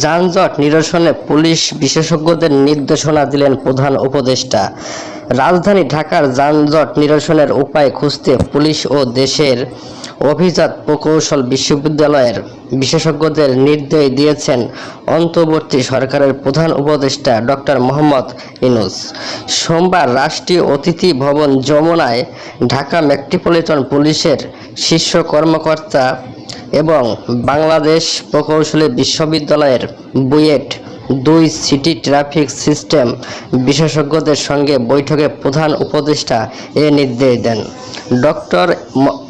যানজট নিরসনে পুলিশ বিশেষজ্ঞদের নির্দেশনা দিলেন প্রধান উপদেষ্টা। রাজধানী ঢাকার যানজট নিরসনের উপায় খুঁজতে পুলিশ ও দেশের অভিজাত প্রকৌশল বিশ্ববিদ্যালয়ের বিশেষজ্ঞদের নির্দেশ দিয়েছেন অন্তর্বর্তী সরকারের প্রধান উপদেষ্টা ডক্টর মোহাম্মদ ইউনূস। সোমবার রাষ্ট্রীয় অতিথি ভবন যমুনায় ঢাকা মেট্রোপলিটন পুলিশের শীর্ষ কর্মকর্তা এবং বাংলাদেশ প্রকৌশলী বিশ্ববিদ্যালয়ের বুয়েট 2 সিটি ট্রাফিক সিস্টেম বিশেষজ্ঞদের সঙ্গে বৈঠকে প্রধান উপদেষ্টা এ নির্দেশ দেন। ডক্টর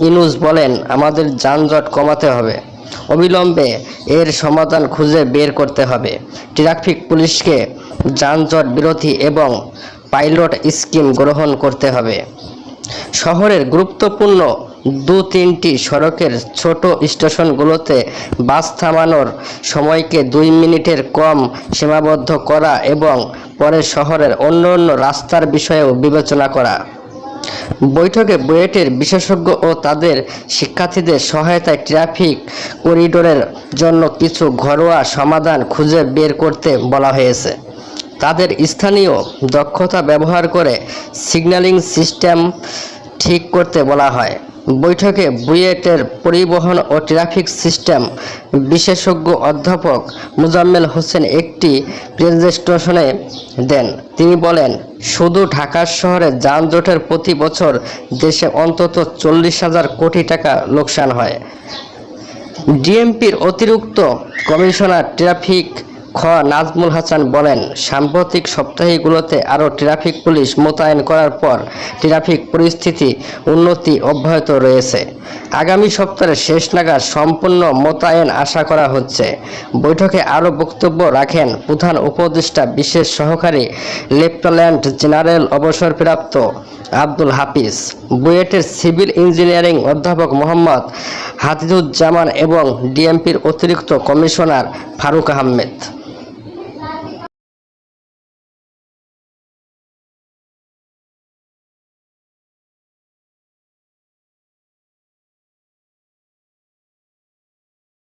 ইউনূস বলেন, আমাদের যানজট কমাতে হবে, অবিলম্বে এর সমাধান খুঁজে বের করতে হবে। ট্রাফিক পুলিশকে যানজট বিরোধী এবং পাইলট স্কিম গ্রহণ করতে হবে। শহরের গুরুত্বপূর্ণ 2-3টি সড়কের ছোট স্টেশনগুলোতে বাস থামানোর সময়কে 2 মিনিটের কম সীমাবদ্ধ করা এবং পরে শহরের অন্যান্য রাস্তার বিষয়েও বিবেচনা করা। বৈঠকে বুয়েটের বিশেষজ্ঞ ও তাদের শিক্ষার্থীদের সহায়তায় ট্রাফিক করিডোরের জন্য কিছু ঘরোয়া সমাধান খুঁজে বের করতে বলা হয়েছে। তাদের স্থানীয় দক্ষতা ব্যবহার করে সিগন্যালিং সিস্টেম ঠিক করতে বলা হয়। বৈঠকে বুয়েটের পরিবহন ও ট্রাফিক সিস্টেম বিশেষজ্ঞ অধ্যাপক মোজাম্মেল হোসেন একটি প্রেজেন্টেশনে দেন। তিনি বলেন, শুধু ঢাকা শহরে যানজটের প্রতি বছর দেশে অন্তত 40,000 কোটি টাকা লোকসান হয়। ডিএমপির অতিরিক্ত কমিশনার ট্রাফিক নাজমুল হাসান বলেন, সাম্প্রতিক সপ্তাহগুলোতে আরও ট্রাফিক পুলিশ মোতায়েন করার পর ট্রাফিক পরিস্থিতি উন্নতি অব্যাহত রয়েছে। আগামী সপ্তাহের শেষ নাগাদ সম্পূর্ণ মোতায়েন আশা করা হচ্ছে। বৈঠকে আরও বক্তব্য রাখেন প্রধান উপদেষ্টা বিশেষ সহকারী লেফটেন্যান্ট জেনারেল অবসরপ্রাপ্ত আব্দুল হাফিজ, বুয়েটের সিভিল ইঞ্জিনিয়ারিং অধ্যাপক মোহাম্মদ হাতিজুজ্জামান এবং ডিএমপির অতিরিক্ত কমিশনার ফারুক আহমেদ।